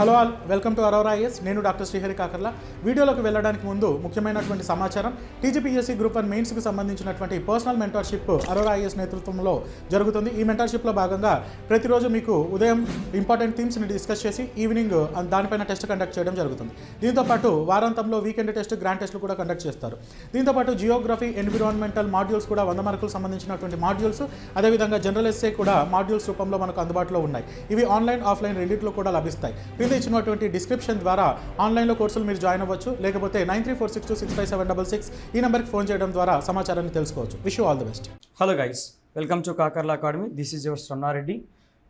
Hello all, welcome to Aurora IAS. నేను doctor Srihari Kakarla. వీడియోలోకి వెళ్ళడానికి ముందు ముఖ్యమైనటువంటి సమాచారం. టీజీపీఎస్సీ గ్రూప్ 1 మెయిన్స్కి సంబంధించినటువంటి పర్సనల్ మెంటర్షిప్ అరోరా ఐఎస్ నేతృత్వంలో జరుగుతుంది. ఈ మెంటర్షిప్లో భాగంగా ప్రతిరోజు మీకు ఉదయం ఇంపార్టెంట్ థీమ్స్ని డిస్కస్ చేసి ఈవినింగ్ దానిపైన టెస్ట్ కండక్ట్ చేయడం జరుగుతుంది. దీంతోపాటు వారాంతంలో వీకెండ్ టెస్ట్, గ్రాండ్ టెస్ట్లు కూడా కండక్ట్ చేస్తారు. దీంతోపాటు జియోగ్రఫీ, ఎన్విరాన్మెంటల్ మాడ్యూల్స్ కూడా 100 మార్కులకు సంబంధించినటువంటి మాడ్యూల్స్, అదేవిధంగా జనరల్ ఎస్సే కూడా మాడ్యూల్స్ రూపంలో మనకు అందుబాటులో ఉన్నాయి. ఇవి ఆన్లైన్, ఆఫ్లైన్ రెండింటిలో కూడా లభిస్తాయి. ఇచ్చినటువంటి డిస్క్రిప్షన్ ద్వారా ఆన్లైన్లో కోర్సులు మీరు జాయిన్ అవ్వచ్చు. లేకపోతే 9346265766 ఈ నెంబర్కి ఫోన్ చేయడం ద్వారా సమాచారాన్ని తెలుసుకోవచ్చు. Wish you all the best. Hello guys, welcome to Kakarla academy. This is your Ramana Reddy.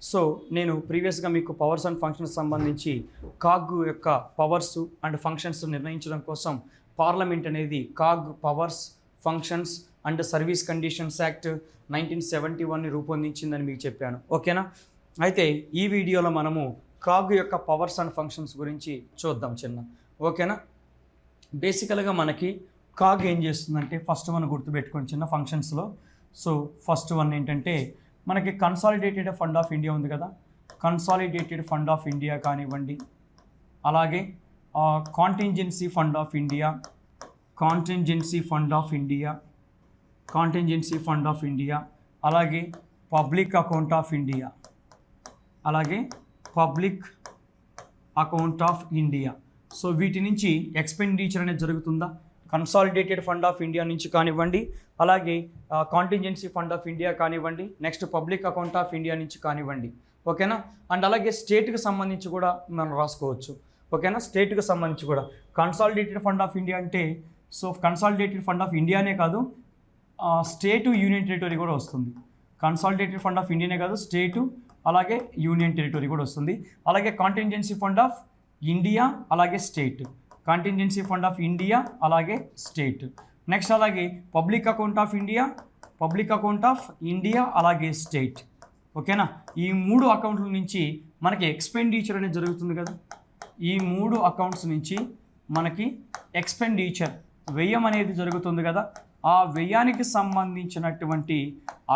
So నేను ప్రీవియస్గా మీకు పవర్స్ అండ్ ఫంక్షన్స్ సంబంధించి కాగ్ యొక్క పవర్స్ అండ్ ఫంక్షన్స్ నిర్ణయించడం కోసం పార్లమెంట్ అనేది CAG powers, functions and service conditions act 1971ని రూపొందించిందని మీకు చెప్పాను. ఓకేనా? అయితే ఈ వీడియోలో మనము కాగ్ యొక్క పవర్స్ అండ్ ఫంక్షన్స్ గురించి చూద్దాం చిన్న. ఓకేనా? బేసికల్గా మనకి కాగ్ ఏం చేస్తుందంటే, ఫస్ట్ మనం గుర్తుపెట్టుకోండి చిన్న ఫంక్షన్స్లో. సో ఫస్ట్ వన్ ఏంటంటే, మనకి కన్సాలిడేటెడ్ ఫండ్ ఆఫ్ ఇండియా ఉంది కదా, కన్సాలిడేటెడ్ ఫండ్ ఆఫ్ ఇండియా కానివ్వండి, అలాగే contingency fund of India, contingency fund of India, contingency fund of India, అలాగే పబ్లిక్ అకౌంట్ ఆఫ్ ఇండియా, అలాగే public account of India. So వీటి నుంచి ఎక్స్పెండిచర్ అనేది జరుగుతుందా? కన్సాలిడేటెడ్ ఫండ్ ఆఫ్ ఇండియా నుంచి కానివ్వండి, అలాగే కాంటింజెన్సీ ఫండ్ ఆఫ్ ఇండియా కానివ్వండి, next public account of India నుంచి కానివ్వండి. ఓకేనా? అండ్ అలాగే స్టేట్కి సంబంధించి కూడా మనం రాసుకోవచ్చు. ఓకేనా? స్టేట్కి సంబంధించి కూడా కన్సాలిడేటెడ్ ఫండ్ ఆఫ్ ఇండియా అంటే, సో కన్సాలిడేటెడ్ ఫండ్ ఆఫ్ ఇండియానే కాదు, స్టేటు, యూనియన్ టెరిటరీ కూడా వస్తుంది. కన్సాలిడేటెడ్ ఫండ్ ఆఫ్ ఇండియానే కాదు, స్టేటు అలాగే యూనియన్ టెరిటరీ కూడా వస్తుంది. అలాగే కాంటింజెన్సీ ఫండ్ ఆఫ్ ఇండియా అలాగే state, contingency fund of India అలాగే స్టేట్. నెక్స్ట్ అలాగే public account of India, public account of India అలాగే స్టేట్. ఓకేనా? ఈ 3 అకౌంట్ల నుంచి మనకి ఎక్స్పెండిచర్ అనేది జరుగుతుంది కదా. ఈ 3 అకౌంట్స్ నుంచి మనకి ఎక్స్పెండిచర్, వ్యయం అనేది జరుగుతుంది కదా. ఆ వ్యయానికి సంబంధించినటువంటి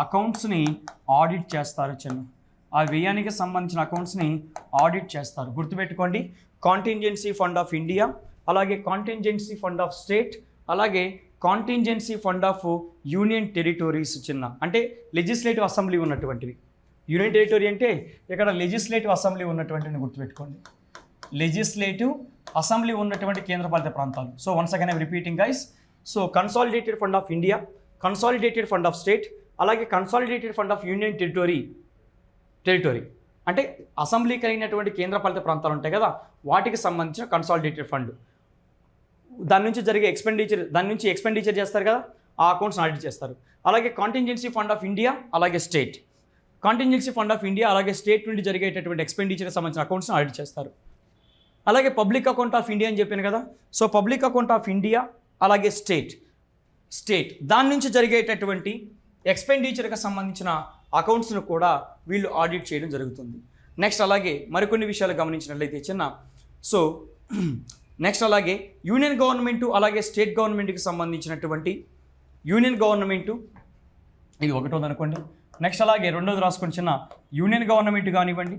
అకౌంట్స్ని ఆడిట్ చేస్తారు చిన్న. ఆ వ్యయానికి సంబంధించిన అకౌంట్స్ని ఆడిట్ చేస్తారు. గుర్తుపెట్టుకోండి, కాంటింజెన్సీ ఫండ్ ఆఫ్ ఇండియా, అలాగే కాంటింజెన్సీ ఫండ్ ఆఫ్ స్టేట్, అలాగే contingency fund of union territories చిన్న. అంటే లెజిస్లేటివ్ అసెంబ్లీ ఉన్నటువంటివి. యూనియన్ టెరిటరీ అంటే ఇక్కడ లెజిస్లేటివ్ అసెంబ్లీ ఉన్నటువంటివి గుర్తుపెట్టుకోండి. లెజిస్లేటివ్ అసెంబ్లీ ఉన్నటువంటి కేంద్రపాలిత ప్రాంతాలు. So once again I'm repeating guys. So consolidated fund of India, consolidated fund of state, అలాగే consolidated fund of union territory అంటే అసెంబ్లీ కలిగినటువంటి కేంద్రపాలిత ప్రాంతాలు ఉంటాయి కదా, వాటికి సంబంధించిన కన్సాలిడేటెడ్ ఫండ్. దాని నుంచి జరిగే ఎక్స్పెండిచర్ చేస్తారు కదా, ఆ అకౌంట్స్ని ఆడిట్ చేస్తారు. అలాగే కాంటింజెన్సీ ఫండ్ ఆఫ్ ఇండియా అలాగే state, contingency fund of India అలాగే స్టేట్ నుండి జరిగేటటువంటి ఎక్స్పెండిచర్కి సంబంధించిన అకౌంట్స్ని ఆడిట్ చేస్తారు. అలాగే పబ్లిక్ అకౌంట్ ఆఫ్ ఇండియా అని చెప్పాను కదా. So public account of India అలాగే స్టేట్ దాని నుంచి జరిగేటటువంటి ఎక్స్పెండిచర్కి సంబంధించిన అకౌంట్స్ను కూడా వీళ్ళు ఆడిట్ చేయడం జరుగుతుంది. నెక్స్ట్ అలాగే మరికొన్ని విషయాలు గమనించినట్లయితే చిన్న. సో నెక్స్ట్ అలాగే యూనియన్ గవర్నమెంటు అలాగే స్టేట్ గవర్నమెంట్కి సంబంధించినటువంటి యూనియన్ గవర్నమెంటు, ఇది ఒకటోది అనుకోండి. నెక్స్ట్ అలాగే రెండోది రాసుకొని చిన్న, యూనియన్ గవర్నమెంట్ కానివ్వండి,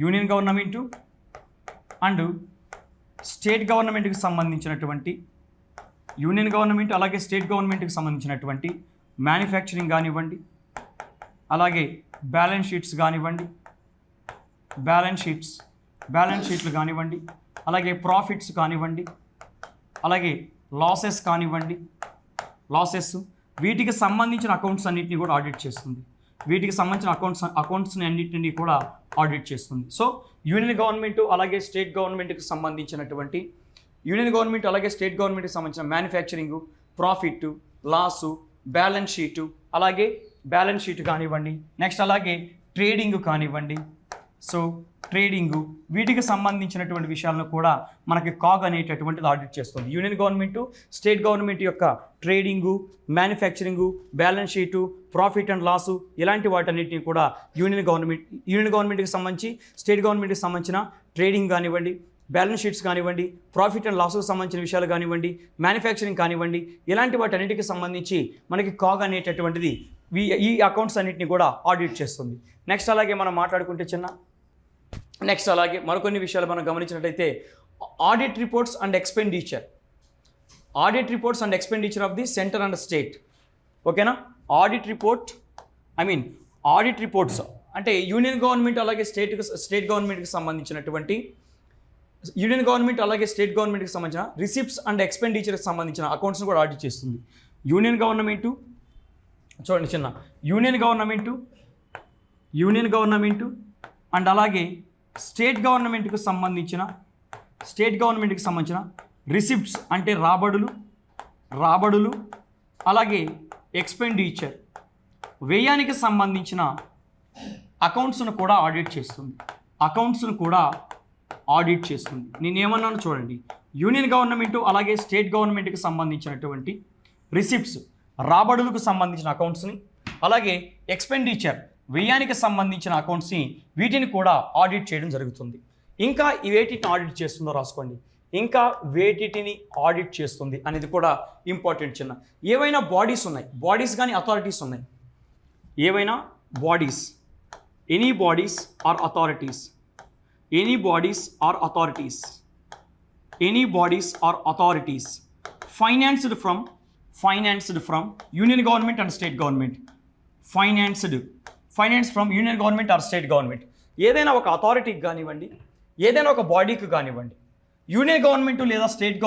యూనియన్ గవర్నమెంటు అండ్ స్టేట్ గవర్నమెంట్కి సంబంధించినటువంటి, యూనియన్ గవర్నమెంట్ అలాగే స్టేట్ గవర్నమెంట్కి సంబంధించినటువంటి మ్యానుఫ్యాక్చరింగ్ కానివ్వండి, అలాగే బ్యాలెన్స్ షీట్స్ కానివ్వండి, బ్యాలెన్స్ షీట్లు కానివ్వండి, అలాగే ప్రాఫిట్స్ కానివ్వండి, అలాగే లాసెస్ కానివ్వండి, వీటికి సంబంధించిన అకౌంట్స్ అన్నింటినీ కూడా ఆడిట్ చేస్తుంది. వీటికి సంబంధించిన అకౌంట్స్ని అన్నింటినీ కూడా ఆడిట్ చేస్తుంది. సో యూనియన్ గవర్నమెంట్ అలాగే స్టేట్ గవర్నమెంట్కి సంబంధించినటువంటి, యూనియన్ గవర్నమెంట్ అలాగే స్టేట్ గవర్నమెంట్కి సంబంధించిన manufacturing, profit, loss, balance sheet కానివ్వండి, నెక్స్ట్ అలాగే ట్రేడింగ్ కానివ్వండి. సో ట్రేడింగు, వీటికి సంబంధించినటువంటి విషయాలను కూడా మనకి కాగ్ అనేటటువంటిది ఆడిట్ చేస్తుంది. యూనియన్ గవర్నమెంటు, స్టేట్ గవర్నమెంట్ యొక్క trading, manufacturing, balance sheet, profit and loss, ఇలాంటి వాటన్నిటిని కూడా యూనియన్ గవర్నమెంట్కి సంబంధించి, స్టేట్ గవర్నమెంట్కి సంబంధించిన ట్రేడింగ్ కానివ్వండి, బ్యాలెన్స్ షీట్స్ కానివ్వండి, ప్రాఫిట్ అండ్ లాస్కు సంబంధించిన విషయాలు కానివ్వండి, మ్యానుఫ్యాక్చరింగ్ కానివ్వండి, ఇలాంటి వాటన్నిటికి సంబంధించి మనకి కాగ్ అనేటటువంటిది ఈ అకౌంట్స్ అన్నింటినీ కూడా ఆడిట్ చేస్తుంది. నెక్స్ట్ అలాగే మనం మాట్లాడుకుంటే చిన్న నెక్స్ట్ అలాగే మరికొన్ని విషయాలు మనం గమనించినట్లయితే audit reports and expenditure of the centre and state. ఓకేనా? ఆడిట్ రిపోర్ట్స్ అంటే యూనియన్ గవర్నమెంట్ అలాగే స్టేట్ గవర్నమెంట్కి సంబంధించినటువంటి రిసిప్ట్స్ అండ్ ఎక్స్పెండిచర్కి సంబంధించిన అకౌంట్స్ని కూడా ఆడిట్ చేస్తుంది. యూనియన్ గవర్నమెంటు అండ్ అలాగే స్టేట్ గవర్నమెంట్కి సంబంధించిన రిసిప్ట్స్ అంటే రాబడులు అలాగే ఎక్స్పెండిచర్ వ్యయానికి సంబంధించిన అకౌంట్స్ను కూడా ఆడిట్ చేస్తుంది. నేనేమన్నాను చూడండి, యూనియన్ గవర్నమెంట్ అలాగే స్టేట్ గవర్నమెంట్కి సంబంధించినటువంటి రిసిప్ట్స్ రాబడులకు సంబంధించిన అకౌంట్స్ని అలాగే ఎక్స్పెండిచర్ వ్యయానికి సంబంధించిన అకౌంట్స్ని వీటిని కూడా ఆడిట్ చేయడం జరుగుతుంది. ఇంకా వేటిని ఆడిట్ చేస్తుందో రాసుకోండి. ఇంకా వేటిని ఆడిట్ చేస్తుంది అనేది కూడా ఇంపార్టెంట్. ఏవైనా బాడీస్ ఉన్నాయి, బాడీస్ కానీ అథారిటీస్ ఉన్నాయి, ఏవైనా bodies, any bodies or authorities financed from union government and state government, finance from union government or state government. ఏదైనా ఒక అథారిటీకి కానివ్వండి, ఏదైనా ఒక బాడీకి కానివ్వండి, యూనియన్ గవర్నమెంట్ లేదా స్టేట్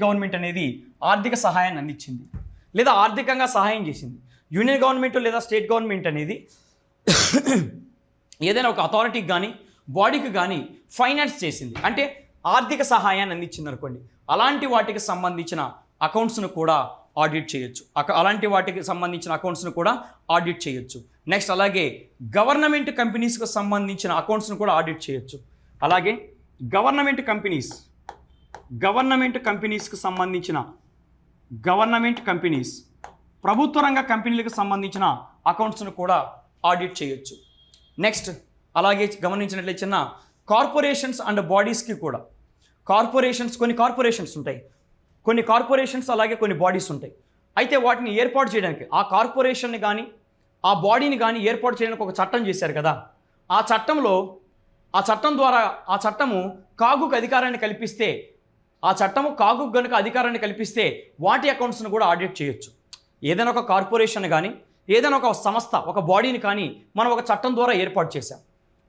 గవర్నమెంట్ అనేది ఆర్థిక సహాయాన్ని అందించింది లేదా ఆర్థికంగా సహాయం చేసింది. యూనియన్ గవర్నమెంట్ లేదా స్టేట్ గవర్నమెంట్ అనేది ఏదైనా ఒక అథారిటీకి కానీ బాడీకి కానీ ఫైనాన్స్ చేసింది అంటే ఆర్థిక సహాయాన్ని అందించింది అనుకోండి. అలాంటి వాటికి సంబంధించిన అకౌంట్స్ను కూడా ఆడిట్ చేయొచ్చు. నెక్స్ట్ అలాగే గవర్నమెంట్ కంపెనీస్కి సంబంధించిన అకౌంట్స్ను కూడా ఆడిట్ చేయొచ్చు. అలాగే గవర్నమెంట్ కంపెనీస్ ప్రభుత్వ రంగ కంపెనీలకు సంబంధించిన అకౌంట్స్ను కూడా ఆడిట్ చేయొచ్చు. నెక్స్ట్ అలాగే గమనించినట్లయితే కార్పొరేషన్స్ అండ్ బాడీస్కి కూడా కొన్ని కార్పొరేషన్స్ ఉంటాయి, కొన్ని కార్పొరేషన్స్ అలాగే కొన్ని బాడీస్ ఉంటాయి. అయితే వాటిని ఏర్పాటు చేయడానికి ఆ కార్పొరేషన్ని కానీ ఆ బాడీని కానీ ఏర్పాటు చేయడానికి ఒక చట్టం చేశారు కదా. ఆ చట్టం ద్వారా ఆ చట్టము కాగుకు అధికారాన్ని కల్పిస్తే వాటి అకౌంట్స్ను కూడా ఆడిట్ చేయొచ్చు. ఏదైనా ఒక కార్పొరేషన్ కానీ ఏదైనా ఒక సంస్థ ఒక బాడీని కానీ మనం ఒక చట్టం ద్వారా ఏర్పాటు చేశాం.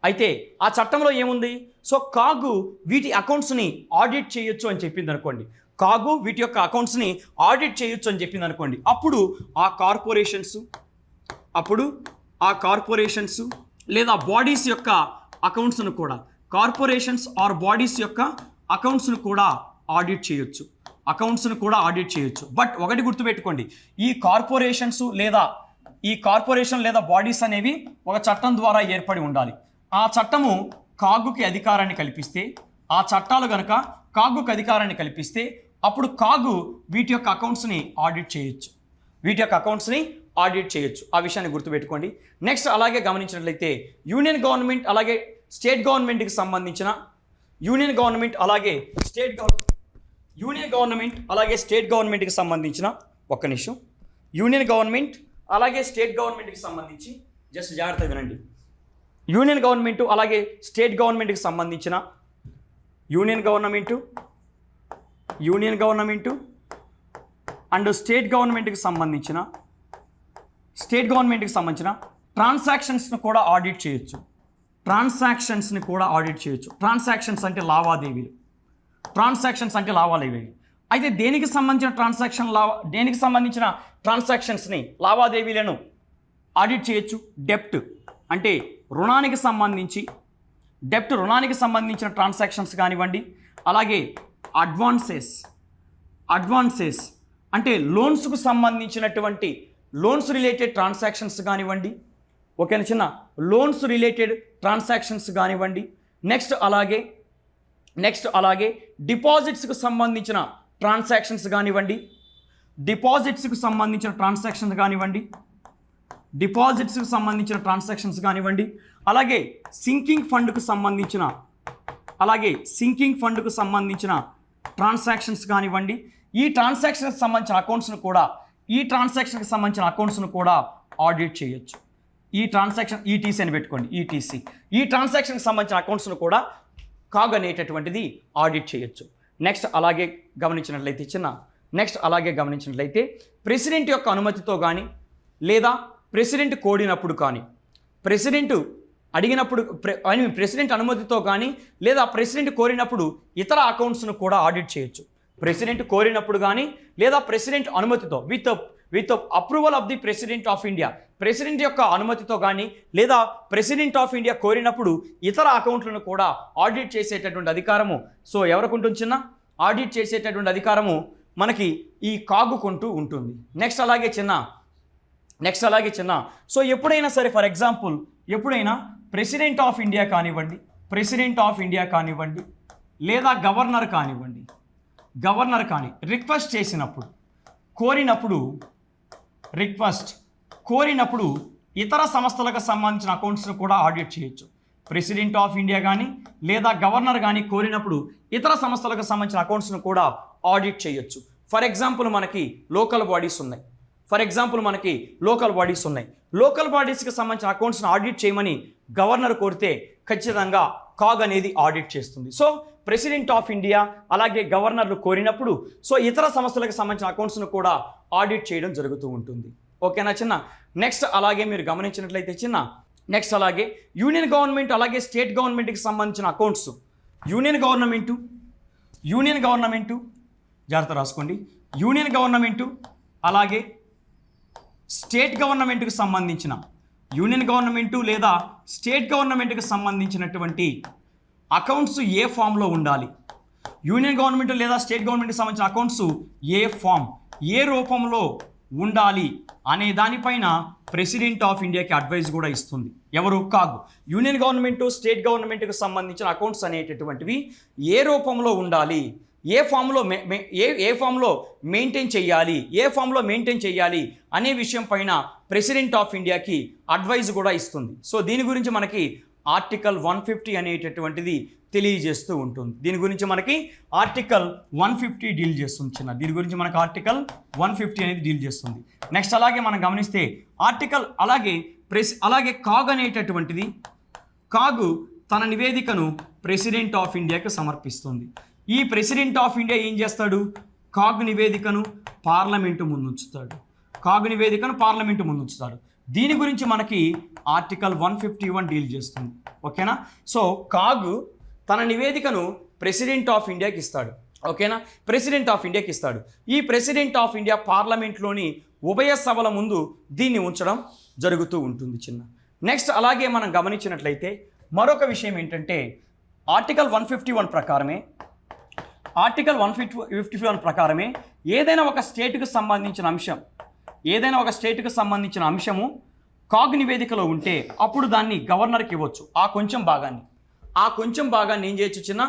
అయితే ఆ చట్టంలో ఏముంది? సో కాగు వీటి అకౌంట్స్ని ఆడిట్ చేయొచ్చు అని చెప్పింది అనుకోండి. కాగు వీటి యొక్క అకౌంట్స్ని ఆడిట్ చేయొచ్చు అని చెప్పింది అనుకోండి. అప్పుడు ఆ కార్పొరేషన్స్ లేదా బాడీస్ యొక్క అకౌంట్స్ను కూడా అకౌంట్స్ను కూడా ఆడిట్ చేయొచ్చు. బట్ ఒకటి గుర్తుపెట్టుకోండి, ఈ కార్పొరేషన్ లేదా బాడీస్ అనేవి ఒక చట్టం ద్వారా ఏర్పడి ఉండాలి. ఆ చట్టము కాగుకి అధికారాన్ని కల్పిస్తే, ఆ చట్టాలు గనక కాగుకి అధికారాన్ని కల్పిస్తే అప్పుడు కాగు వీటి యొక్క అకౌంట్స్ని ఆడిట్ చేయొచ్చు. ఆ విషయాన్ని గుర్తుపెట్టుకోండి. నెక్స్ట్ అలాగే గమనించినట్లయితే యూనియన్ గవర్నమెంట్ అలాగే స్టేట్ గవర్నమెంట్కి సంబంధించిన ఒక్క నిమిషం. యూనియన్ గవర్నమెంట్ అలాగే స్టేట్ గవర్నమెంట్కి సంబంధించి జస్ట్ జాగ్రత్త వినండి. యూనియన్ గవర్నమెంట్ అలాగే స్టేట్ గవర్నమెంట్కి సంబంధించిన యూనియన్ గవర్నమెంట్ అండ్ స్టేట్ గవర్నమెంట్కి సంబంధించిన ట్రాన్సాక్షన్స్ని కూడా ఆడిట్ చేయొచ్చు. ట్రాన్సాక్షన్స్ అంటే లావాదేవీలు. అయితే దేనికి సంబంధించిన ట్రాన్సాక్షన్స్ని లావాదేవీలను ఆడిట్ చేయొచ్చు? డెప్ట్ అంటే రుణానికి సంబంధించిన ట్రాన్సాక్షన్స్ కానివ్వండి, అలాగే అడ్వాన్సెస్ అంటే లోన్స్కు సంబంధించినటువంటి లోన్స్ రిలేటెడ్ ట్రాన్సాక్షన్స్ కానివ్వండి. ఓకేనా చిన్న లోన్స్ రిలేటెడ్ ట్రాన్సాక్షన్స్ కానివ్వండి. నెక్స్ట్ అలాగే డిపాజిట్స్కు సంబంధించిన ట్రాన్సాక్షన్స్ కానివ్వండి. అలాగే సింకింగ్ ఫండ్కు సంబంధించిన ట్రాన్సాక్షన్స్ కానివ్వండి. ఈ ట్రాన్సాక్షన్కి సంబంధించిన అకౌంట్స్ను కూడా ఆడిట్ చేయొచ్చు. ఈ ట్రాన్సాక్షన్ ఈటీసీ అని పెట్టుకోండి, ఈటీసీ. ఈ ట్రాన్సాక్షన్కి సంబంధించిన అకౌంట్స్ను కూడా కాగ్ అనేటటువంటిది ఆడిట్ చేయొచ్చు. నెక్స్ట్ అలాగే గమనించినట్లయితే ప్రెసిడెంట్ యొక్క అనుమతితో కానీ లేదా ప్రెసిడెంట్ కోరినప్పుడు కానీ, ప్రెసిడెంట్ అడిగినప్పుడు ప్రెసిడెంట్ అనుమతితో కానీ లేదా ప్రెసిడెంట్ కోరినప్పుడు ఇతర అకౌంట్స్ను కూడా ఆడిట్ చేయొచ్చు. ప్రెసిడెంట్ కోరినప్పుడు కానీ లేదా ప్రెసిడెంట్ అనుమతితో with approval of the president of India, president యొక్క అనుమతితో కానీ లేదా ప్రెసిడెంట్ ఆఫ్ ఇండియా కోరినప్పుడు ఇతర అకౌంట్లను కూడా ఆడిట్ చేసేటటువంటి అధికారము ఎవరికి ఉంటుంది చిన్న? ఆడిట్ చేసేటటువంటి అధికారము మనకి ఈ కాగుకుంటూ ఉంటుంది. నెక్స్ట్ అలాగే చిన్న ఎప్పుడైనా సరే, ఫర్ ఎగ్జాంపుల్ ఎప్పుడైనా ప్రెసిడెంట్ ఆఫ్ ఇండియా కానివ్వండి లేదా గవర్నర్ కానీ రిక్వెస్ట్ చేసినప్పుడు కోరినప్పుడు ఇతర సంస్థలకు సంబంధించిన అకౌంట్స్ను కూడా ఆడిట్ చేయొచ్చు. ప్రెసిడెంట్ ఆఫ్ ఇండియా కానీ లేదా గవర్నర్ కానీ కోరినప్పుడు ఇతర సంస్థలకు సంబంధించిన అకౌంట్స్ను కూడా ఆడిట్ చేయొచ్చు. ఫర్ ఎగ్జాంపుల్ మనకి లోకల్ బాడీస్ ఉన్నాయి. లోకల్ బాడీస్కి సంబంధించిన అకౌంట్స్ని ఆడిట్ చేయమని గవర్నర్ కోరితే ఖచ్చితంగా కాగ్ అనేది ఆడిట్ చేస్తుంది. సో ప్రెసిడెంట్ ఆఫ్ ఇండియా అలాగే గవర్నర్లు కోరినప్పుడు ఇతర సంస్థలకు సంబంధించిన అకౌంట్స్ను కూడా ఆడిట్ చేయడం జరుగుతూ ఉంటుంది. ఓకేనా చిన్న? నెక్స్ట్ అలాగే మీరు గమనించినట్లయితే నెక్స్ట్ అలాగే యూనియన్ గవర్నమెంట్ అలాగే స్టేట్ గవర్నమెంట్కి సంబంధించిన అకౌంట్స్, యూనియన్ గవర్నమెంటు జాగ్రత్త రాసుకోండి, యూనియన్ గవర్నమెంటు అలాగే స్టేట్ గవర్నమెంట్కి సంబంధించిన యూనియన్ గవర్నమెంటు లేదా స్టేట్ గవర్నమెంట్కి సంబంధించినటువంటి అకౌంట్స్ ఏ ఫామ్లో ఉండాలి, యూనియన్ గవర్నమెంట్ లేదా స్టేట్ గవర్నమెంట్కి సంబంధించిన అకౌంట్స్ ఏ రూపంలో ఉండాలి అనే దానిపైన ప్రెసిడెంట్ ఆఫ్ ఇండియాకి అడ్వైజ్ కూడా ఇస్తుంది. ఎవరు? కాగ్. యూనియన్ గవర్నమెంట్ స్టేట్ గవర్నమెంట్కి సంబంధించిన అకౌంట్స్ అనేటటువంటివి ఏ రూపంలో ఉండాలి, ఏ ఫామ్లో మెయింటైన్ చేయాలి అనే విషయం పైన ప్రెసిడెంట్ ఆఫ్ ఇండియాకి అడ్వైజ్ కూడా ఇస్తుంది. సో దీని గురించి మనకి ఆర్టికల్ 150 అనేటటువంటిది తెలియజేస్తూ ఉంటుంది. దీని గురించి మనకి ఆర్టికల్ 150 డీల్ చేస్తుంది చిన్న. దీని గురించి మనకి ఆర్టికల్ 150 అనేది డీల్ చేస్తుంది. నెక్స్ట్ అలాగే మనం గమనిస్తే ఆర్టికల్ అలాగే కాగ్ అనేటటువంటిది, కాగు తన నివేదికను ప్రెసిడెంట్ ఆఫ్ ఇండియాకి సమర్పిస్తుంది. ఈ ప్రెసిడెంట్ ఆఫ్ ఇండియా ఏం చేస్తాడు? కాగ్ నివేదికను పార్లమెంటు ముందుంచుతాడు. దీని గురించి మనకి ఆర్టికల్ 151 డీల్ చేస్తుంది. ఓకేనా? సో కాగ్ తన నివేదికను ప్రెసిడెంట్ ఆఫ్ ఇండియాకి ఇస్తాడు. ఓకేనా? ఈ ప్రెసిడెంట్ ఆఫ్ ఇండియా పార్లమెంట్లోని ఉభయ సభల ముందు దీన్ని ఉంచడం జరుగుతూ ఉంటుంది చిన్న. నెక్స్ట్ అలాగే మనం గమనించినట్లయితే మరొక విషయం ఏంటంటే ఆర్టికల్ 151 ప్రకారమే ఏదైనా ఒక స్టేట్కి సంబంధించిన అంశము కాగ్ నివేదికలో ఉంటే అప్పుడు దాన్ని గవర్నర్కి ఇవ్వచ్చు. ఆ కొంచెం భాగాన్ని ఏం చేయొచ్చు చిన్న?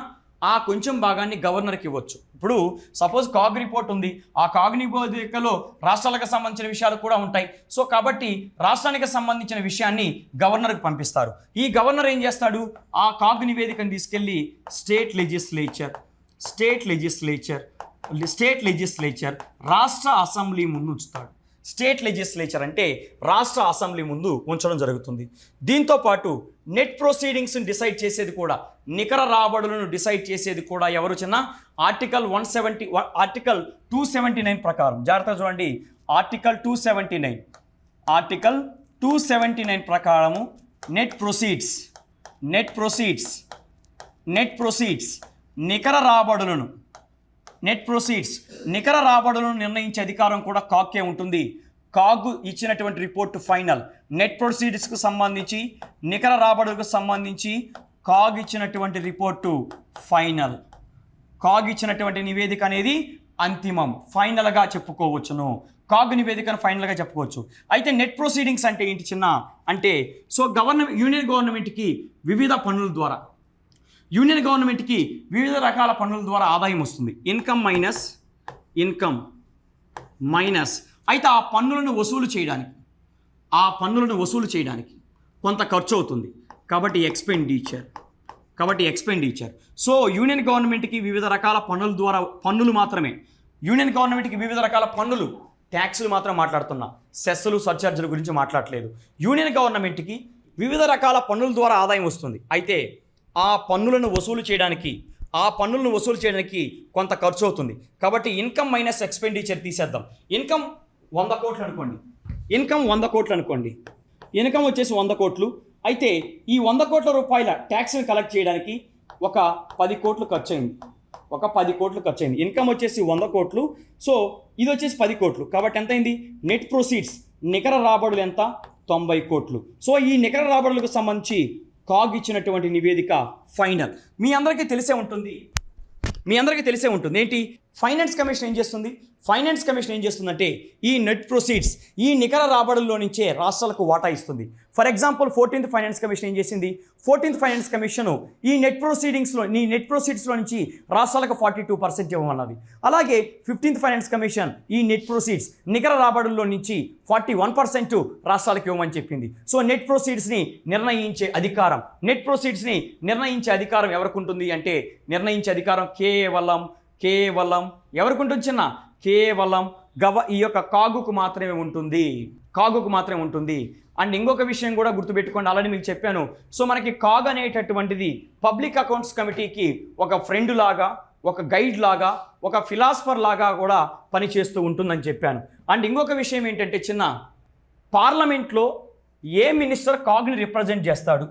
ఆ కొంచెం భాగాన్ని గవర్నర్కి ఇవ్వచ్చు. ఇప్పుడు సపోజ్ కాగ్ రిపోర్ట్ ఉంది, ఆ కాగ్ నివేదికలో రాష్ట్రాలకు సంబంధించిన విషయాలు కూడా ఉంటాయి. సో కాబట్టి రాష్ట్రానికి సంబంధించిన విషయాన్ని గవర్నర్కి పంపిస్తారు. ఈ గవర్నర్ ఏం చేస్తాడు? ఆ కాగ్ నివేదికను తీసుకెళ్ళి స్టేట్ లెజిస్లేచర్ రాష్ట్ర అసెంబ్లీ ముందు ఉంచుతాడు. స్టేట్ లెజిస్లేచర్ అంటే రాష్ట్ర అసెంబ్లీ ముందు ఉంచడం జరుగుతుంది. దీంతో పాటు నెట్ ప్రొసీడింగ్స్ని డిసైడ్ చేసేది కూడా, నికర రాబడులను డిసైడ్ చేసేది కూడా ఎవరు చిన్న? ఆర్టికల్ 279 ప్రకారం. జాగ్రత్తగా చూడండి, ఆర్టికల్ 279 ప్రకారము నెట్ ప్రొసీడ్స్ నికర రాబడులను నిర్ణయించే అధికారం కూడా కాగ్కే ఉంటుంది. కాగ్ ఇచ్చినటువంటి రిపోర్ట్ ఫైనల్. నెట్ ప్రొసీడ్స్కు సంబంధించి, నికర రాబడులకు సంబంధించి కాగ్ ఇచ్చినటువంటి రిపోర్టు ఫైనల్. కాగ్ ఇచ్చినటువంటి నివేదిక అనేది అంతిమం, ఫైనల్గా చెప్పుకోవచ్చును. కాగ్ నివేదికను ఫైనల్గా చెప్పుకోవచ్చు. అయితే నెట్ ప్రొసీడింగ్స్ అంటే ఏంటి చిన్న? అంటే యూనియన్ గవర్నమెంట్కి వివిధ రకాల పన్నుల ద్వారా ఆదాయం వస్తుంది. ఇన్కమ్ మైనస్ అయితే ఆ పన్నులను వసూలు చేయడానికి కొంత ఖర్చు అవుతుంది. కాబట్టి ఎక్స్పెండిచర్. సో యూనియన్ గవర్నమెంట్కి వివిధ రకాల పన్నుల ద్వారా, యూనియన్ గవర్నమెంట్కి వివిధ రకాల పన్నులు ట్యాక్సులు మాత్రం మాట్లాడుతున్నా, సెస్సులు సర్చార్జీల గురించి మాట్లాడలేదు. యూనియన్ గవర్నమెంట్కి వివిధ రకాల పన్నుల ద్వారా ఆదాయం వస్తుంది. అయితే ఆ పన్నులను వసూలు చేయడానికి కొంత ఖర్చు అవుతుంది. కాబట్టి ఇన్కమ్ మైనస్ ఎక్స్పెండిచర్ తీసేద్దాం. ఇన్కమ్ 100 కోట్లు అనుకోండి. ఇన్కమ్ వచ్చేసి 100 కోట్లు. అయితే ఈ 100 కోట్ల రూపాయల ట్యాక్స్ని కలెక్ట్ చేయడానికి ఒక 10 కోట్లు ఖర్చు అయింది. ఇన్కమ్ వచ్చేసి 100 కోట్లు. సో ఇది వచ్చేసి 10 కోట్లు. కాబట్టి ఎంత అయింది? నెట్ ప్రొసీడ్స్, నికర రాబడులు ఎంత? 90 కోట్లు. సో ఈ నికర రాబడులకు సంబంధించి కాగ్ ఇచ్చినటువంటి నివేదిక ఫైనల్. మీ అందరికీ తెలిసే ఉంటుంది ఏంటి ఫైనాన్స్ కమిషన్ ఏం చేస్తుందంటే ఈ నెట్ ప్రొసీడ్స్, ఈ నికర రాబడుల్లో నుంచే రాష్ట్రాలకు వాటా ఇస్తుంది. For example 14th finance commission ఏం చేసింది? 14th ఫైనాన్స్ కమిషన్ ఈ నెట్ ప్రొసీడ్స్లో నుంచి రాష్ట్రాలకు 42% ఇవ్వమన్నది. అలాగే 15th ఫైనాన్స్ కమిషన్ ఈ నెట్ ప్రొసీడ్స్, నికర రాబడుల్లో నుంచి 41% రాష్ట్రాలకు ఇవ్వమని చెప్పింది. సో నెట్ ప్రొసీడ్స్ని నిర్ణయించే అధికారం ఎవరికి ఉంటుంది అంటే నిర్ణయించే అధికారం కేవలం ఎవరికి ఉంటుంది చిన్న? కేవలం ఈ యొక్క కాగుకు మాత్రమే ఉంటుంది. అండ్ ఇంకొక విషయం కూడా గుర్తుపెట్టుకోండి, ఆల్రెడీ మీకు చెప్పాను. సో మనకి కాగ్ అనేటటువంటిది పబ్లిక్ అకౌంట్స్ కమిటీకి ఒక ఫ్రెండ్ లాగా, ఒక గైడ్ లాగా, ఒక ఫిలాసఫర్ లాగా కూడా పనిచేస్తూ ఉంటుందని చెప్పాను. అండ్ ఇంకొక విషయం ఏంటంటే చిన్న, పార్లమెంట్లో ఏ మినిస్టర్ కాగ్ని రిప్రజెంట్ చేస్తాడు?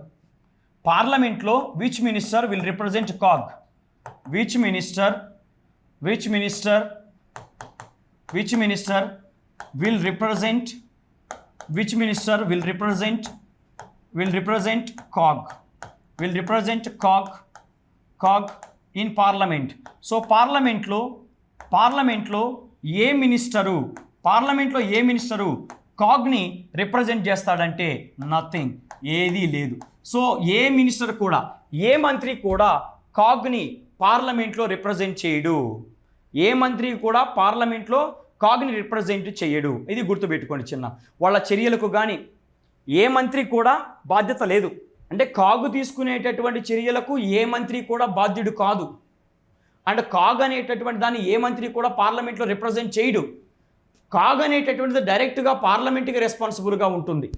పార్లమెంట్లో which minister will represent CAG? Which minister will represent COG in parliament. So పార్లమెంట్లో ఏ మినిస్టరు కాగ్ని రిప్రజెంట్ చేస్తాడంటే నథింగ్, ఏదీ లేదు. సో ఏ మినిస్టర్ కూడా, ఏ మంత్రి కూడా కాగ్ని పార్లమెంట్లో రిప్రజెంట్ చేయడు. కాగ్ని రిప్రజెంట్ చేయడు. ఇది గుర్తుపెట్టుకోండి చిన్న. వాళ్ళ చర్యలకు కానీ ఏ మంత్రి కూడా బాధ్యత లేదు. అంటే కాగు తీసుకునేటటువంటి చర్యలకు ఏ మంత్రి కూడా బాధ్యుడు కాదు. అండ్ కాగ్ అనేటటువంటి దాన్ని ఏ మంత్రి కూడా పార్లమెంట్లో రిప్రజెంట్ చేయడు. కాగ్ అనేటటువంటిది డైరెక్ట్గా పార్లమెంట్కి రెస్పాన్సిబుల్గా ఉంటుంది.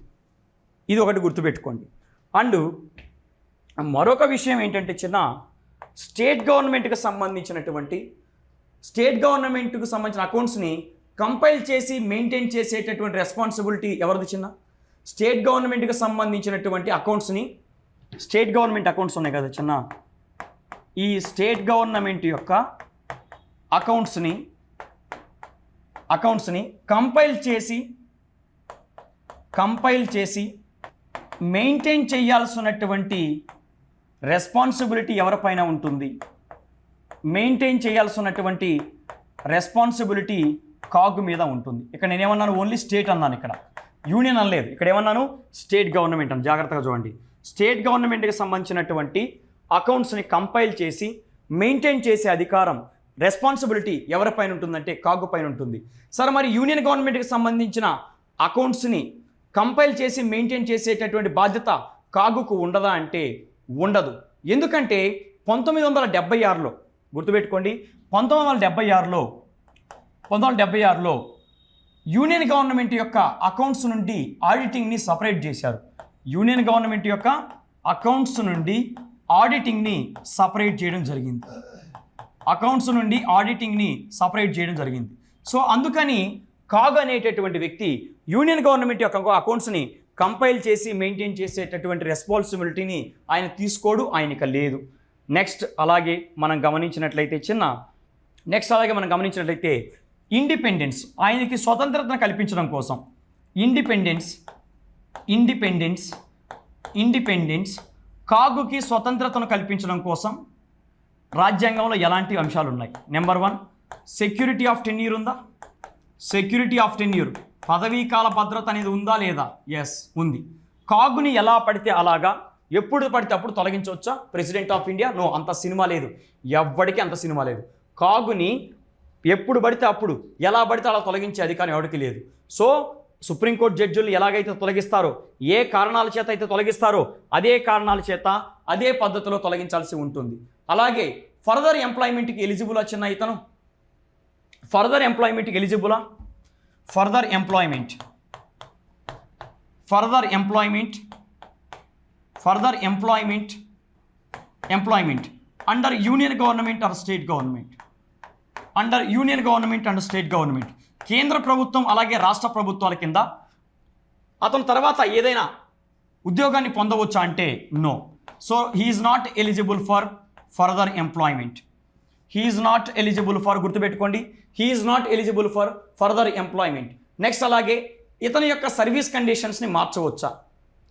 ఇది ఒకటి గుర్తుపెట్టుకోండి. అండ్ మరొక విషయం ఏంటంటే చిన్న, స్టేట్ గవర్నమెంట్కి సంబంధించిన అకౌంట్స్ని కంపైల్ చేసి మెయింటైన్ చేసేటటువంటి రెస్పాన్సిబిలిటీ ఎవరిది చిన్న? స్టేట్ గవర్నమెంట్కి సంబంధించినటువంటి అకౌంట్స్ని, స్టేట్ గవర్నమెంట్ అకౌంట్స్ ఉన్నాయి కదా చిన్న, ఈ స్టేట్ గవర్నమెంట్ యొక్క అకౌంట్స్ని కంపైల్ చేసి మెయింటైన్ చేయాల్సినటువంటి రెస్పాన్సిబిలిటీ ఎవరిపైన ఉంటుంది? కాగ్ మీద ఉంటుంది. ఇక్కడ నేనేమన్నాను? ఓన్లీ స్టేట్ అన్నాను, ఇక్కడ యూనియన్ అనలేదు. ఇక్కడ ఏమన్నాను? స్టేట్ గవర్నమెంట్ అని. జాగ్రత్తగా చూడండి. స్టేట్ గవర్నమెంట్కి సంబంధించినటువంటి అకౌంట్స్ని కంపైల్ చేసి మెయింటైన్ చేసే అధికారం, రెస్పాన్సిబిలిటీ ఎవరిపైన ఉంటుందంటే కాగ్ పైన ఉంటుంది. సరే, మరి యూనియన్ గవర్నమెంట్కి సంబంధించిన అకౌంట్స్ని కంపైల్ చేసి మెయింటైన్ చేసేటటువంటి బాధ్యత కాగుకు ఉండదా అంటే ఉండదు. ఎందుకంటే 1976లో గుర్తుపెట్టుకోండి, 1976లో యూనియన్ గవర్నమెంట్ యొక్క అకౌంట్స్ నుండి ఆడిటింగ్ని సపరేట్ చేశారు. యూనియన్ గవర్నమెంట్ యొక్క అకౌంట్స్ నుండి ఆడిటింగ్ని సపరేట్ చేయడం జరిగింది. సో అందుకని కాగ్ అనేటటువంటి వ్యక్తి యూనియన్ గవర్నమెంట్ యొక్క అకౌంట్స్ని కంపైల్ చేసి మెయింటైన్ చేసేటటువంటి రెస్పాన్సిబిలిటీని ఆయన తీసుకోడు, ఆయనకి లేదు. నెక్స్ట్ అలాగే మనం గమనించినట్లయితే ఇండిపెండెన్స్, ఆయనకి స్వతంత్రతను కల్పించడం కోసం ఇండిపెండెన్స్ కాగుకి స్వతంత్రతను కల్పించడం కోసం రాజ్యాంగంలో ఎలాంటి అంశాలు ఉన్నాయి? నెంబర్ 1, సెక్యూరిటీ ఆఫ్ టెన్యూర్ ఉందా? పదవీకాల భద్రత అనేది ఉందా లేదా? ఎస్, ఉంది. కాగుని ఎలా పడితే అలాగా, ఎప్పుడు పడితే అప్పుడు తొలగించవచ్చా? President of India? నో, అంత సినిమా లేదు, ఎవ్వడికి అంత సినిమా లేదు. కాగుని ఎప్పుడు పడితే అప్పుడు, ఎలా పడితే అలా తొలగించే అధికారం ఎవరికి లేదు. సో సుప్రీంకోర్టు జడ్జిలు ఎలాగైతే తొలగిస్తారో, ఏ కారణాల చేత అయితే తొలగిస్తారో అదే కారణాల చేత అదే పద్ధతిలో తొలగించాల్సి ఉంటుంది. అలాగే ఫర్దర్ ఎంప్లాయ్మెంట్కి ఎలిజిబులా చిన్న? ఇతను ఫర్దర్ ఎంప్లాయ్మెంట్కి ఎలిజిబులా? Further employment under union government or state government కేంద్ర ప్రభుత్వం అలాగే రాష్ట్ర ప్రభుత్వాల కింద అతని తర్వాత ఏదైనా ఉద్యోగాన్ని పొందవచ్చా అంటే no. So he's not eligible for further employment. గుర్తుపెట్టుకోండి, he's not eligible for further employment. Next అలాగే ఇతని యొక్క సర్వీస్ కండిషన్స్ని మార్చవచ్చా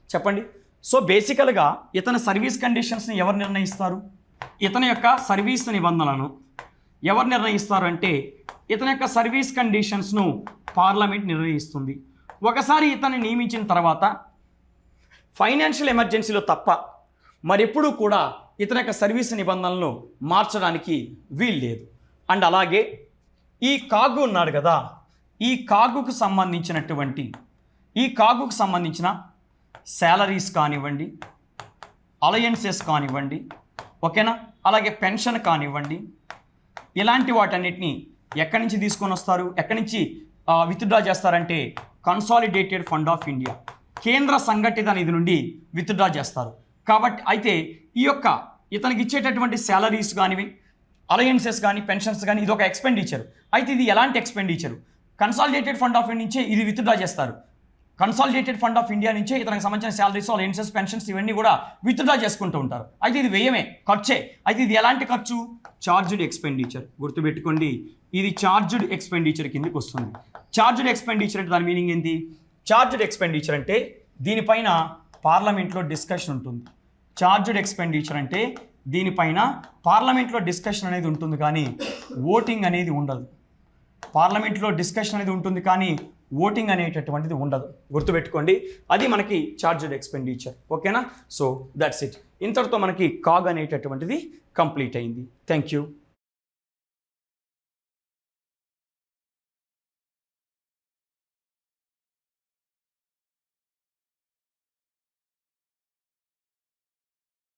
చెప్పండి. సో బేసికల్గా ఇతని సర్వీస్ కండిషన్స్ని ఎవరు నిర్ణయిస్తారు? ఇతని యొక్క సర్వీస్ నిబంధనలను ఎవరు నిర్ణయిస్తారు అంటే ఇతని యొక్క సర్వీస్ కండిషన్స్ను పార్లమెంట్ నిర్ణయిస్తుంది. ఒకసారి ఇతన్ని నియమించిన తర్వాత ఫైనాన్షియల్ ఎమర్జెన్సీలో తప్ప మరెప్పుడూ కూడా ఇతని యొక్క సర్వీస్ నిబంధనలను మార్చడానికి వీల్లేదు. అండ్ అలాగే ఈ కాగు ఉన్నాడు కదా, ఈ కాగుకు సంబంధించిన శాలరీస్ కానివ్వండి, అలయన్సెస్ కానివ్వండి, ఓకేనా, అలాగే పెన్షన్ కానివ్వండి, ఇలాంటి వాటన్నిటిని ఎక్కడి నుంచి తీసుకొని వస్తారు, ఎక్కడి నుంచి విత్డ్రా చేస్తారంటే కన్సాలిడేటెడ్ ఫండ్ ఆఫ్ ఇండియా, కేంద్ర సంఘటిత నిధి నుండి విత్డ్రా చేస్తారు. కాబట్టి అయితే ఈ యొక్క ఇతనికి ఇచ్చేటటువంటి శాలరీస్ కానివి, అలయన్సెస్ కానీ, పెన్షన్స్ కానీ ఇది ఒక ఎక్స్పెండిచర్. అయితే ఇది ఎలాంటి expenditure? Consolidated fund of India నుంచే ఇది విత్డ్రా చేస్తారు. కన్సాలిడేటెడ్ ఫండ్ ఆఫ్ ఇండియా నుంచే ఇతనికి సంబంధించిన శాలరీస్, అలయన్సెస్, పెన్షన్స్ ఇవన్నీ కూడా విత్డ్రా చేసుకుంటూ ఉంటారు. అయితే ఇది వ్యయమే, ఖర్చే. అయితే ఇది ఎలాంటి ఖర్చు? Charged expenditure. గుర్తుపెట్టుకోండి, ఇది చార్జ్డ్ ఎక్స్పెండిచర్ కిందకి వస్తుంది. చార్జ్డ్ ఎక్స్పెండిచర్ అంటే దాని మీనింగ్ ఏంటి? చార్జ్డ్ ఎక్స్పెండిచర్ అంటే దీనిపైన పార్లమెంట్లో డిస్కషన్ ఉంటుంది. చార్జ్డ్ ఎక్స్పెండిచర్ అంటే దీనిపైన పార్లమెంట్లో డిస్కషన్ అనేది ఉంటుంది కానీ ఓటింగ్ అనేది ఉండదు. పార్లమెంట్లో డిస్కషన్ అనేది ఉంటుంది కానీ ఓటింగ్ అనేటటువంటిది ఉండదు. గుర్తుపెట్టుకోండి, అది మనకి చార్జ్డ్ ఎక్స్పెండిచర్. ఓకేనా? So that's it. ఇంతటితో మనకి కాగ్ అనేటటువంటిది కంప్లీట్ అయింది. Thank you.